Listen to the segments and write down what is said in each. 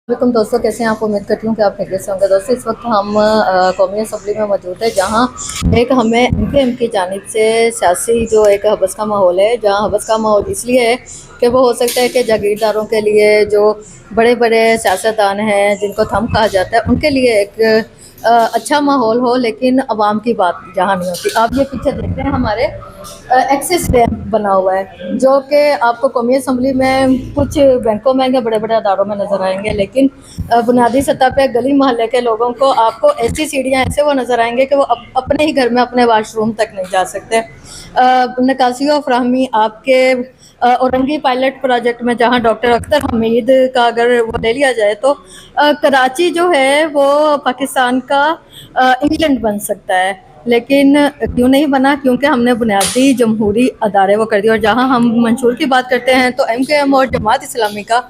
وعلیکم دوستوں، کیسے ہیں آپ؟ امید کرتی ہوں کہ آپ خیریت سے ہوں گے۔ دوستوں، اس وقت ہم قومی اسمبلی میں موجود ہیں، جہاں ایک ہمیں ایم کی جانب سے سیاسی جو ایک حبس کا ماحول ہے، جہاں حبس کا ماحول اس لیے ہے کہ وہ ہو سکتا ہے کہ جاگیرداروں کے لیے، جو بڑے بڑے سیاستدان ہیں جن کو تھم کہا جاتا ہے، ان کے لیے ایک اچھا ماحول ہو، لیکن عوام کی بات جہاں نہیں ہوتی۔ آپ یہ پیچھے دیکھتے ہیں، ہمارے ایکسس بینک بنا ہوا ہے، جو کہ آپ کو قومی اسمبلی میں کچھ بینکوں میں یا بڑے بڑے اداروں میں نظر آئیں گے، لیکن بنیادی سطح پہ گلی محلے کے لوگوں کو آپ کو ایسی سیڑھیاں ایسے وہ نظر آئیں گے کہ وہ اپنے ہی گھر میں اپنے واش روم تک نہیں جا سکتے۔ نکاسی و فراہمی آپ کے اورنگی پائلٹ پروجیکٹ میں، جہاں ڈاکٹر اختر حمید کا اگر وہ لے لیا جائے تو کراچی جو ہے وہ پاکستان کا انگلینڈ بن سکتا ہے، لیکن کیوں نہیں بنا؟ کیونکہ ہم نے بنیادی جمہوری ادارے وہ کر دیے۔ اور جہاں ہم منشور کی بات کرتے ہیں تو ایم کے ایم اور جماعت اسلامی کا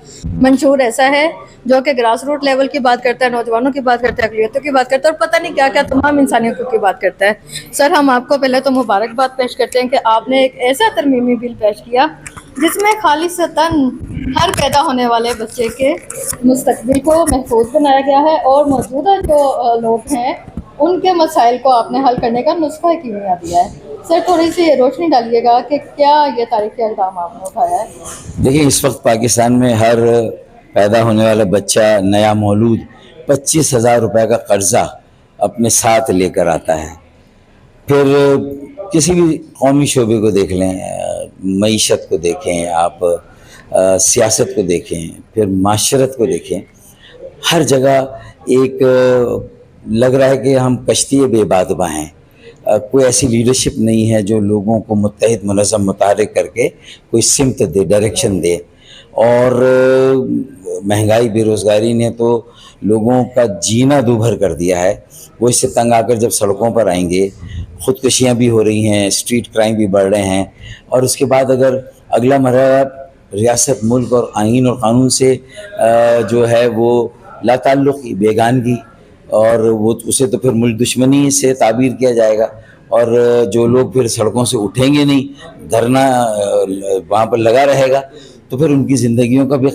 منشور ایسا ہے جو کہ گراس روٹ لیول کی بات کرتا ہے، نوجوانوں کی بات کرتا ہے، اقلیتوں کی بات کرتا ہے، اور پتہ نہیں کیا کیا تمام انسانیتوں کی بات کرتا ہے۔ سر، ہم آپ کو پہلے تو مبارکباد پیش کرتے ہیں کہ آپ نے ایک ایسا ترمیمی بل پیش کیا جس میں خالصتاً ہر پیدا ہونے والے بچے کے مستقبل کو محفوظ بنایا گیا ہے، اور موجودہ جو لوگ ہیں ان کے مسائل کو آپ نے حل کرنے کا نسخہ کیمیا دیا ہے۔ سر، تھوڑی سی روشنی ڈالیے گا کہ کیا یہ تاریخی اقدام آپ نے اٹھایا ہے؟ دیکھیں، اس وقت پاکستان میں ہر پیدا ہونے والا بچہ، نیا مولود 25,000 روپے کا قرضہ اپنے ساتھ لے کر آتا ہے۔ پھر کسی بھی قومی شعبے کو دیکھ لیں، معیشت کو دیکھیں آپ، سیاست کو دیکھیں، پھر معاشرت کو دیکھیں، ہر جگہ ایک لگ رہا ہے کہ ہم کشتی بے بادباں ہیں۔ کوئی ایسی لیڈرشپ نہیں ہے جو لوگوں کو متحد، منظم، متحرک کر کے کوئی سمت دے، ڈائریکشن دے۔ اور مہنگائی، بے روزگاری نے تو لوگوں کا جینا دوبھر کر دیا ہے۔ وہ اس سے تنگ آ کر جب سڑکوں پر آئیں گے، خودکشیاں بھی ہو رہی ہیں، اسٹریٹ کرائم بھی بڑھ رہے ہیں، اور اس کے بعد اگر اگلا مرحلہ ریاست، ملک اور آئین اور قانون سے جو ہے وہ لا تعلق، بیگانگی، اور وہ اسے تو پھر ملک دشمنی سے تعبیر کیا جائے گا۔ اور جو لوگ پھر سڑکوں سے اٹھیں گے نہیں، دھرنا وہاں پر لگا رہے گا، تو پھر ان کی زندگیوں کا بھی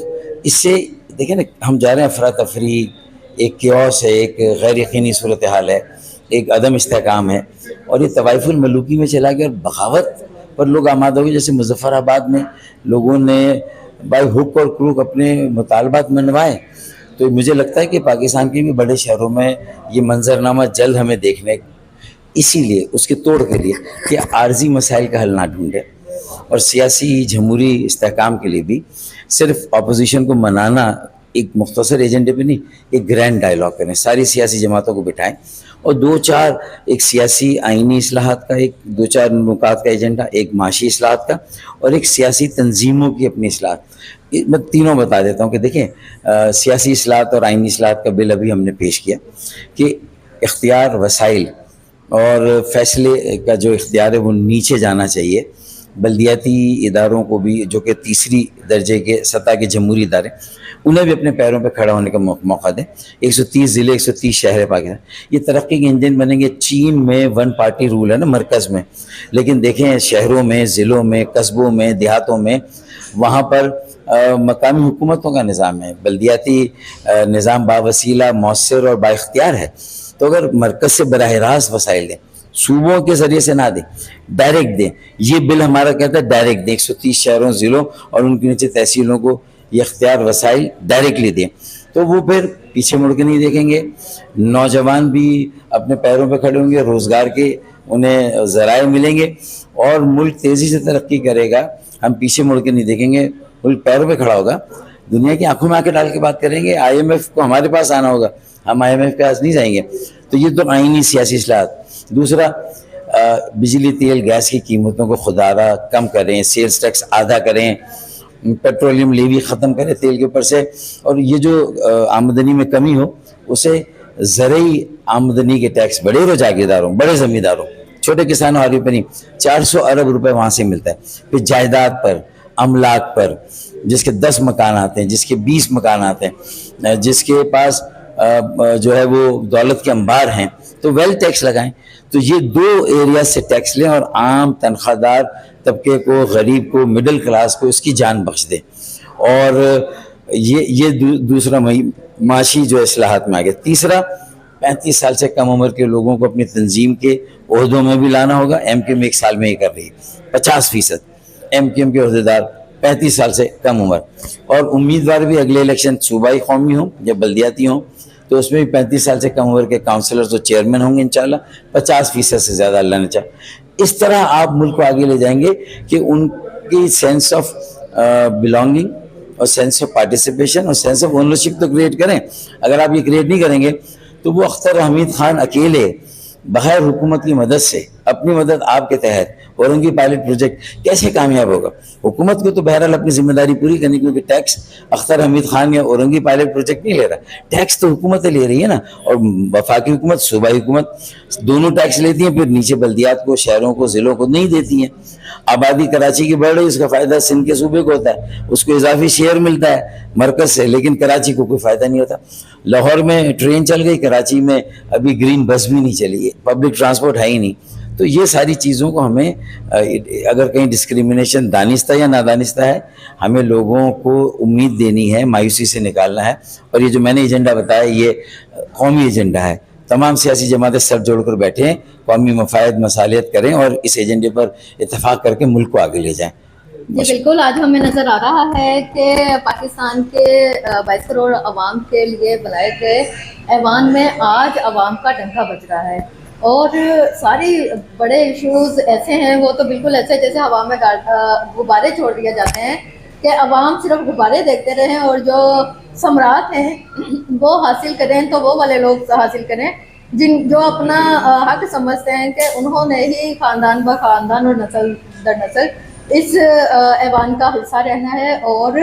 اس سے دیکھیں نا، ہم جا رہے ہیں افراتفری، ایک کیوس ہے، ایک غیر یقینی صورتحال ہے، ایک عدم استحکام ہے، اور یہ طوائف الملوکی میں چلا گیا، اور بغاوت پر لوگ آمادہ ہوئے۔ جیسے مظفر آباد میں لوگوں نے بائی ہک اور کروک اپنے مطالبات منوائے، تو مجھے لگتا ہے کہ پاکستان کے بھی بڑے شہروں میں یہ منظرنامہ جلد ہمیں دیکھنے، اسی لیے اس کے توڑ کے لیے کہ عارضی مسائل کا حل نہ ڈھونڈے، اور سیاسی جمہوری استحکام کے لیے بھی صرف اپوزیشن کو منانا ایک مختصر ایجنڈے پہ نہیں، ایک گرینڈ ڈائیلاگ کریں، ساری سیاسی جماعتوں کو بٹھائیں، اور دو چار ایک سیاسی آئینی اصلاحات کا، ایک دو چار نکات کا ایجنڈا، ایک معاشی اصلاحات کا، اور ایک سیاسی تنظیموں کی اپنی اصلاحات۔ میں تینوں بتا دیتا ہوں کہ دیکھیں، سیاسی اصلاحات اور آئینی اصلاحات کا بل ابھی ہم نے پیش کیا کہ اختیار، وسائل اور فیصلے کا جو اختیار ہے وہ نیچے جانا چاہیے۔ بلدیاتی اداروں کو بھی، جو کہ تیسری درجے کے سطح کے جمہوری ادارے، انہیں بھی اپنے پیروں پہ کھڑا ہونے کا موقع دیں۔ 130 ضلع، 130 شہر پاکستان، یہ ترقی کے انجن بنیں گے۔ چین میں 1 پارٹی رول ہے نا مرکز میں، لیکن دیکھیں شہروں میں، ضلعوں میں، قصبوں میں، دیہاتوں میں، وہاں پر مقامی حکومتوں کا نظام ہے، بلدیاتی نظام باوسیلہ، مؤثر اور با اختیار ہے۔ تو اگر مرکز سے براہ راست وسائل دیں، صوبوں کے ذریعے سے نہ دیں، ڈائریکٹ دیں، یہ بل ہمارا کہتا ہے ڈائریکٹ دیں، 130 شہروں، ضلعوں اور ان کے نیچے تحصیلوں کو یہ اختیار، وسائل ڈائریکٹلی دیں، تو وہ پھر پیچھے مڑ کے نہیں دیکھیں گے۔ نوجوان بھی اپنے پیروں پہ کھڑے ہوں گے، روزگار کے انہیں ذرائع ملیں گے، اور ملک تیزی سے ترقی کرے گا۔ ہم پیچھے مڑ کے نہیں دیکھیں گے، ملک پیروں پہ کھڑا ہوگا، دنیا کی آنکھوں میں آنکھیں ڈال کے بات کریں گے۔ آئی ایم ایف کو ہمارے پاس آنا ہوگا، ہم آئی ایم ایف کے پاس نہیں جائیں گے۔ تو یہ تو آئینی سیاسی اصلاحات۔ دوسرا، بجلی، تیل، گیس کی قیمتوں کو خودارا کم کریں، سیلز ٹیکس آدھا کریں، پیٹرولیم لیوی ختم کریں تیل کے اوپر سے، اور یہ جو آمدنی میں کمی ہو اسے زرعی آمدنی کے ٹیکس، بڑے رو جاگیرداروں، بڑے زمینداروں، چھوٹے کسانوں آدمی پہ نہیں، 400 ارب روپے وہاں سے ملتا ہے۔ پھر جائیداد پر، املاک پر، جس کے 10 مکانات ہیں، جس کے 20 مکانات ہیں، جس کے پاس جو ہے وہ دولت کے انبار ہیں، تو ویلتھ ٹیکس لگائیں۔ تو یہ 2 ایریا سے ٹیکس لیں، اور عام تنخواہ دار طبقے کو، غریب کو، مڈل کلاس کو اس کی جان بخش دیں۔ اور یہ دوسرا معاشی جو اصلاحات میں آ گیا. تیسرا 35 سال سے کم عمر کے لوگوں کو اپنی تنظیم کے عہدوں میں بھی لانا ہوگا. ایم کیو ایم ایک سال میں یہ کر رہی ہے. 50% ایم کیو ایم کے عہدیدار 35 سال سے کم عمر. اور امیدوار بھی اگلے الیکشن صوبائی قومی ہوں یا بلدیاتی ہوں تو اس میں بھی 35 سال سے کم عمر کے کاؤنسلرز اور چیئرمین ہوں گے انشاءاللہ. 50% سے زیادہ اللہ نے چاہا. اس طرح آپ ملک کو آگے لے جائیں گے کہ ان کی سینس آف بلانگنگ اور سینس آف پارٹیسپیشن اور سینس آف اونرشپ تو کریٹ کریں. اگر آپ یہ کریٹ نہیں کریں گے تو وہ اختر حمید خان اکیلے بغیر حکومت کی مدد سے اپنی مدد آپ کے تحت اورنگی پائلٹ پروجیکٹ کیسے کامیاب ہوگا؟ حکومت کو تو بہرحال اپنی ذمہ داری پوری کرنی، کیونکہ ٹیکس اختر حمید خان یا اورنگی پائلٹ پروجیکٹ نہیں لے رہا. ٹیکس تو حکومتیں لے رہی ہے نا، اور وفاقی حکومت صوبائی حکومت دونوں ٹیکس لیتی ہیں، پھر نیچے بلدیات کو، شہروں کو، ضلعوں کو نہیں دیتی ہیں. آبادی کراچی کی بڑھ رہی ہے، اس کا فائدہ سندھ کے صوبے کو ہوتا ہے، اس کو اضافی شیئر ملتا ہے مرکز سے، لیکن کراچی کو کوئی فائدہ نہیں ہوتا. لاہور میں ٹرین چل گئی، کراچی میں ابھی گرین بس بھی نہیں چلی ہے، پبلک ٹرانسپورٹ ہے ہی نہیں. تو یہ ساری چیزوں کو ہمیں اگر کہیں ڈسکریمنیشن دانستہ یا نادانستہ ہے، ہمیں لوگوں کو امید دینی ہے، مایوسی سے نکالنا ہے. اور یہ جو میں نے ایجنڈا بتایا یہ قومی ایجنڈا ہے. تمام سیاسی جماعتیں سر جوڑ کر بیٹھیں، قومی مفاد مصالحت کریں اور اس ایجنڈے پر اتفاق کر کے ملک کو آگے لے جائیں. جی بالکل. آج ہمیں نظر آ رہا ہے کہ پاکستان کے 22 کروڑ عوام کے لیے بنائے گئے ایوان میں آج عوام کا ڈنکا بج رہا ہے، اور ساری بڑے ایشوز ایسے ہیں، وہ تو بالکل ایسے جیسے ہوا میں غبارے چھوڑ دیے جاتے ہیں کہ عوام صرف غبارے دیکھتے رہیں، اور جو ثمرات ہیں وہ حاصل کریں تو وہ والے لوگ حاصل کریں جو اپنا حق سمجھتے ہیں کہ انہوں نے ہی خاندان بہ خاندان اور نسل در نسل اس ایوان کا حصہ رہنا ہے، اور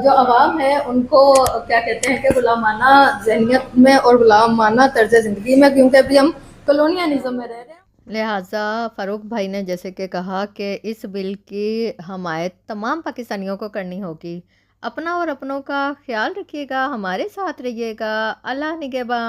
جو عوام ہے ان کو کیا کہتے ہیں کہ غلامانہ ذہنیت میں اور غلامانہ طرز زندگی میں، کیونکہ ابھی ہم کلونیلزم میں رہ رہے ہیں. لہٰذا فاروق بھائی نے جیسے کہ کہا کہ اس بل کی حمایت تمام پاکستانیوں کو کرنی ہوگی. اپنا اور اپنوں کا خیال رکھیے گا، ہمارے ساتھ رہیے گا. اللہ نگہباں.